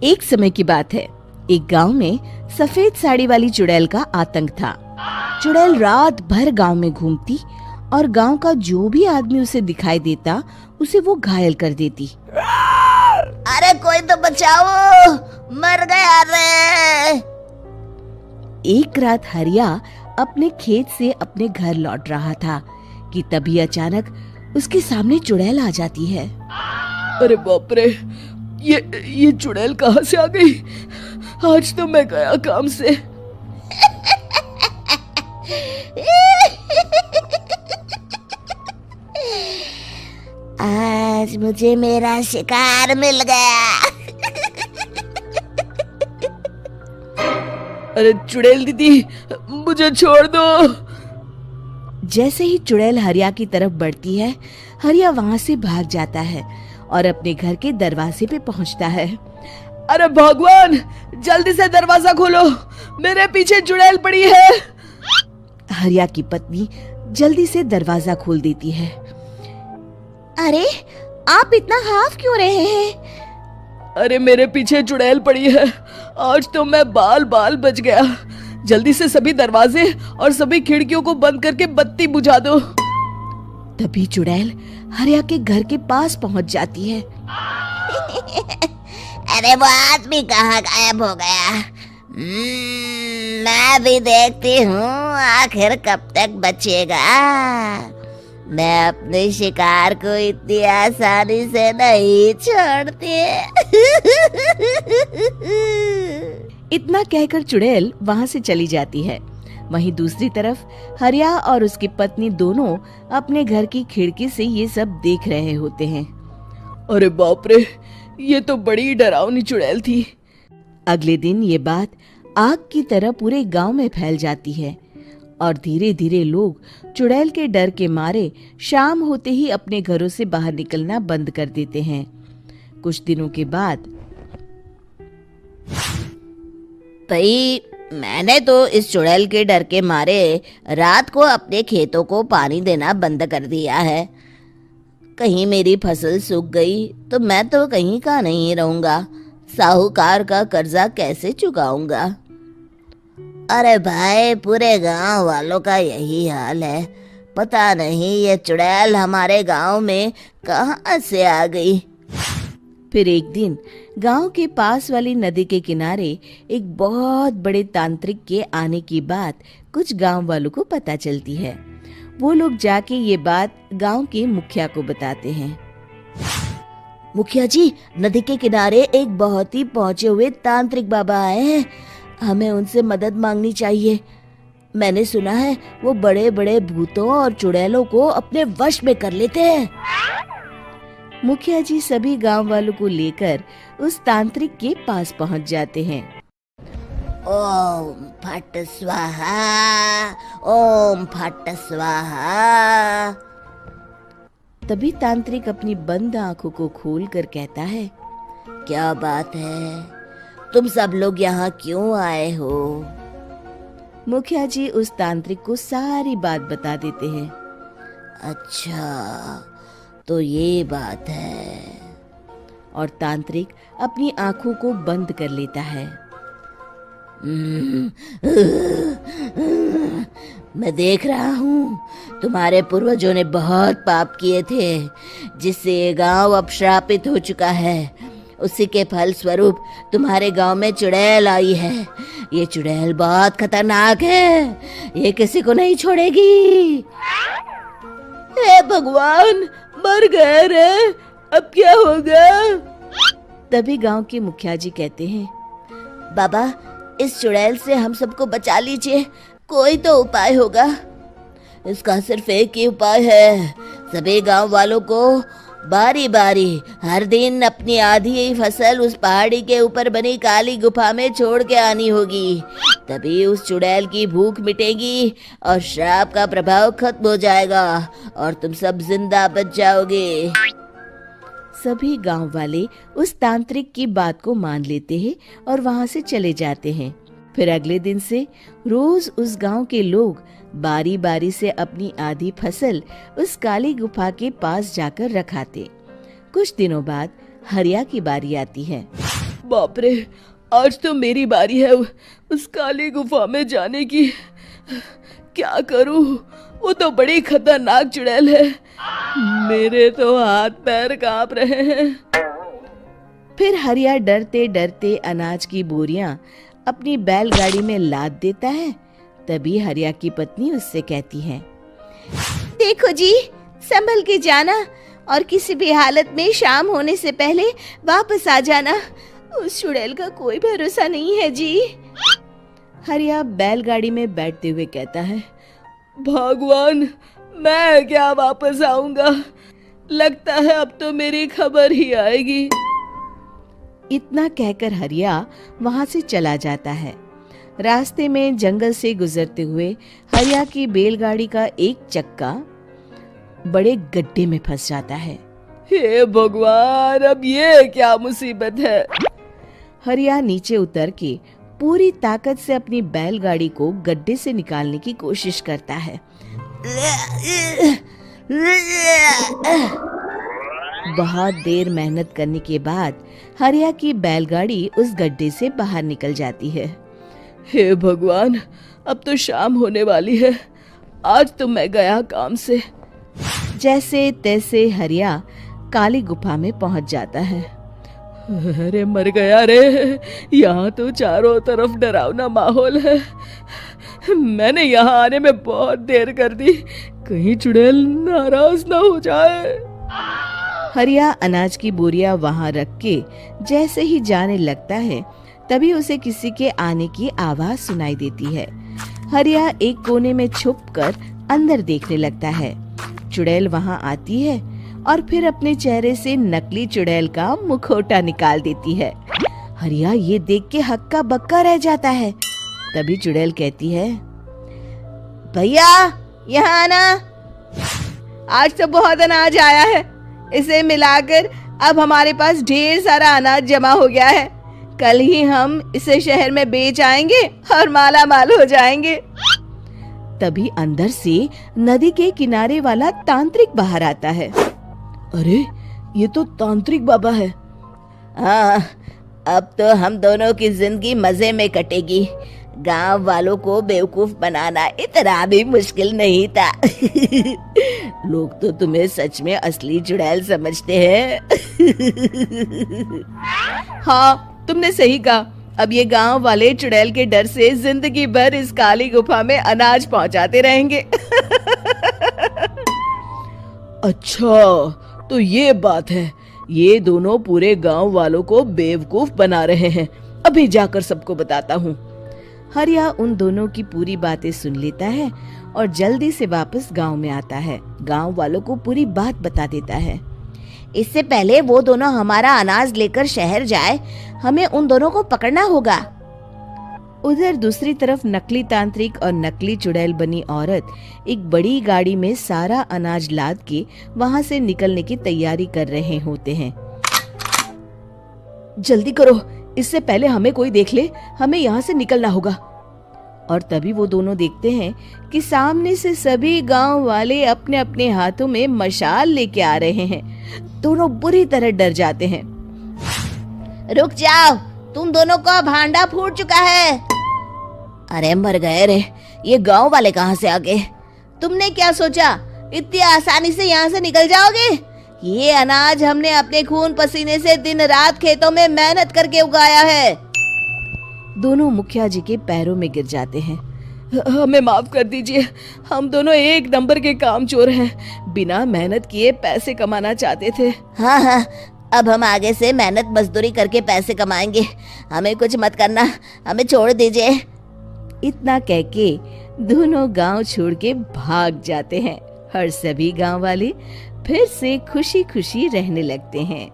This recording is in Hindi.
एक समय की बात है। एक गांव में सफेद साड़ी वाली चुड़ैल का आतंक था। चुड़ैल रात भर गांव में घूमती और गांव का जो भी आदमी उसे दिखाई देता उसे वो घायल कर देती। अरे कोई तो बचाओ, मर गया रे। एक रात हरिया अपने खेत से अपने घर लौट रहा था कि तभी अचानक उसके सामने चुड़ैल आ जाती है। अरे बाप रे, ये चुड़ैल कहाँ से आ गई? आज तो मैं गया काम से। आज मुझे मेरा शिकार मिल गया। अरे चुड़ैल दीदी, मुझे छोड़ दो। जैसे ही चुड़ैल हरिया की तरफ बढ़ती है, हरिया वहाँ से भाग जाता है और अपने घर के दरवाजे पे पहुँचता है। अरे भगवान, जल्दी से दरवाजा खोलो, मेरे पीछे चुड़ैल पड़ी है। हरिया की पत्नी जल्दी से दरवाजा खोल देती है। अरे आप इतना हाफ क्यों रहे हैं? अरे मेरे पीछे चुड़ैल पड़ी है, आज तो मैं बाल बाल बच गया। जल्दी से सभी दरवाजे और सभी खिड़कियों को बंद करके बत्ती बुझा दो। तभी चुड़ैल हरिया के घर के पास पहुंच जाती है। अरे वो आदमी कहाँ गायब हो गया? मैं भी देखती हूँ आखिर कब तक बचेगा। मैं अपने शिकार को इतनी आसानी से नहीं छोड़ती। इतना कहकर चुड़ैल वहाँ से चली जाती है। वहीं दूसरी तरफ हरिया और उसकी पत्नी दोनों अपने घर की खिड़की से ये सब देख रहे होते हैं। अरे बाप रे, ये तो बड़ी डरावनी चुड़ैल थी। अगले दिन ये बात आग की तरह पूरे गांव में फैल जाती है और धीरे धीरे लोग चुड़ैल के डर के मारे शाम होते ही अपने घरों से बाहर निकलना बंद कर देते हैं। कुछ दिनों के बाद भाई, मैंने तो इस चुड़ैल के डर के मारे रात को अपने खेतों को पानी देना बंद कर दिया है। कहीं मेरी फसल सूख गई तो मैं तो कहीं का नहीं रहूंगा। साहूकार का कर्जा कैसे चुकाऊंगा? अरे भाई, पूरे गांव वालों का यही हाल है। पता नहीं ये चुड़ैल हमारे गांव में कहां से आ गई। फिर एक दिन गांव के पास वाली नदी के किनारे एक बहुत बड़े तांत्रिक के आने की बात कुछ गांव वालों को पता चलती है। वो लोग जाके ये बात गांव के मुखिया को बताते हैं। मुखिया जी, नदी के किनारे एक बहुत ही पहुंचे हुए तांत्रिक बाबा आए हैं। हमें उनसे मदद मांगनी चाहिए। मैंने सुना है वो बड़े बड़े भूतों और चुड़ैलों को अपने वश में कर लेते हैं। मुखिया जी सभी गांव वालों को लेकर उस तांत्रिक के पास पहुंच जाते हैं। ओम फट स्वाहा, ओम फट स्वाहा। तभी तांत्रिक अपनी बंद आंखों को खोलकर कहता है, क्या बात है? तुम सब लोग यहाँ क्यों आए हो? मुखिया जी उस तांत्रिक को सारी बात बता देते हैं। अच्छा, तो ये बात है। और तांत्रिक अपनी आंखों को बंद कर लेता है। मैं देख रहा हूँ तुम्हारे पूर्वजों ने बहुत पाप किए थे, जिससे ये गांव अब श्रापित हो चुका है। उसी के फल स्वरूप तुम्हारे गांव में चुड़ैल आई है। ये चुड़ैल बहुत खतरनाक है, ये किसी को नहीं छोड़ेगी। हे भगवान, मर गए रे, अब क्या होगा? तभी गांव के मुखिया जी कहते हैं, बाबा, इस चुड़ैल से हम सबको बचा लीजिए, कोई तो उपाय होगा। इसका सिर्फ एक ही उपाय है। सभी गांव वालों को बारी बारी हर दिन अपनी आधी फसल उस पहाड़ी के ऊपर बनी काली गुफा में छोड़ के आनी होगी। तभी उस चुड़ैल की भूख मिटेगी और श्राप का प्रभाव खत्म हो जाएगा और तुम सब जिंदा बच जाओगे। सभी गांव वाले उस तांत्रिक की बात को मान लेते हैं और वहां से चले जाते हैं। फिर अगले दिन से रोज उस गांव के लोग बारी बारी से अपनी आधी फसल उस काली गुफा के पास जाकर रखाते। कुछ दिनों बाद हरिया की बारी आती है। बाप रे, आज तो मेरी बारी है उस काली गुफा में जाने की। क्या करूं, वो तो बड़ी खतरनाक चुड़ैल है। मेरे तो हाथ पैर कांप रहे हैं। फिर हरिया डरते डरते अनाज की बोरियां अपनी बैलगाड़ी में लाद देता है। तभी हरिया की पत्नी उससे कहती है, देखो जी, संभल के जाना और किसी भी हालत में शाम होने से पहले वापस आ जाना। उस चुड़ैल का कोई भरोसा नहीं है जी। हरिया बैलगाड़ी में बैठते हुए कहता है, भगवान, मैं क्या वापस आऊंगा? लगता है अब तो मेरी खबर ही आएगी। इतना कहकर हरिया वहां से चला जाता है। रास्ते में जंगल से गुजरते हुए हरिया की बैलगाड़ी का एक चक्का बड़े गड्ढे में फंस जाता है। हे भगवान, अब ये क्या मुसीबत है? हरिया नीचे उतर के पूरी ताकत से अपनी बैलगाड़ी को गड्ढे से निकालने की कोशिश करता है। बहुत देर मेहनत करने के बाद हरिया की बैलगाड़ी उस गड्ढे से बाहर निकल जाती है। हे भगवान, अब तो शाम होने वाली है। आज तो मैं गया काम से। जैसे तैसे हरिया काली गुफा में पहुंच जाता है। अरे मर गया रे, यहाँ तो चारों तरफ डरावना माहौल है। मैंने यहाँ आने में बहुत देर कर दी, कहीं चुड़ैल नाराज ना हो जाए। हरिया अनाज की बोरिया वहां रख के जैसे ही जाने लगता है, तभी उसे किसी के आने की आवाज सुनाई देती है। हरिया एक कोने में छुपकर अंदर देखने लगता है। चुड़ैल वहां आती है और फिर अपने चेहरे से नकली चुड़ैल का मुखौटा निकाल देती है। हरिया ये देख के हक्का बक्का रह जाता है। तभी चुड़ैल कहती है, भैया यहाँ आना, आज तो बहुत अनाज आया है। इसे मिलाकर अब हमारे पास ढेर सारा अनाज जमा हो गया है। कल ही हम इसे शहर में बेच आएंगे और माला माल हो जाएंगे। तभी अंदर से नदी के किनारे वाला तांत्रिक बाहर आता है। अरे, ये तो तांत्रिक बाबा है। हाँ, अब तो हम दोनों की जिंदगी मजे में कटेगी। गांव वालों को बेवकूफ बनाना इतना भी मुश्किल नहीं था। लोग तो तुम्हें सच में असली चुड़ैल समझते हैं। हाँ, तुमने सही कहा। अब ये गांव वाले चुड़ैल के डर से जिंदगी भर इस काली गुफा में अनाज पहुंचाते रहेंगे। अच्छा, तो ये बात है। ये दोनों पूरे गांव वालों को बेवकूफ बना रहे हैं। अभी जाकर सबको बताता हूँ। हरिया उन दोनों की पूरी बातें सुन लेता है और जल्दी से वापस गांव में आता है। गांव वालों को पूरी बात बता देता है। इससे पहले वो दोनों हमारा अनाज लेकर शहर जाए, हमें उन दोनों को पकड़ना होगा। उधर दूसरी तरफ नकली तांत्रिक और नकली चुड़ैल बनी औरत एक बड़ी गाड़ी में सारा अनाज लाद के वहां से निकलने की तैयारी कर रहे होते हैं। जल्दी करो, इससे पहले हमें कोई देख ले। हमें यहाँ से निकलना होगा। और तभी वो दोनों देखते हैं कि सामने से सभी गांव वाले अपने अपने हाथों में मशाल लेके आ रहे हैं। दोनों बुरी तरह डर जाते हैं। रुक जाओ, तुम दोनों का भांडा फूट चुका है। अरे मर गए रे, ये गांव वाले कहाँ से आ गए? तुमने क्या सोचा इतनी आसानी से यहाँ से निकल जाओगे? ये अनाज हमने अपने खून पसीने से दिन रात खेतों में मेहनत करके उगाया है। दोनों मुखिया जी के पैरों में गिर जाते हैं। हमें माफ कर दीजिए, हम दोनों एक नंबर के कामचोर हैं। बिना मेहनत किए पैसे कमाना चाहते थे। हाँ, अब हम आगे से मेहनत मजदूरी करके पैसे कमाएंगे। हमें कुछ मत करना, हमें छोड़ दीजिए। इतना कह के दोनों गांव छोड़ के भाग जाते हैं और सभी गांव वाले फिर से खुशी खुशी रहने लगते हैं।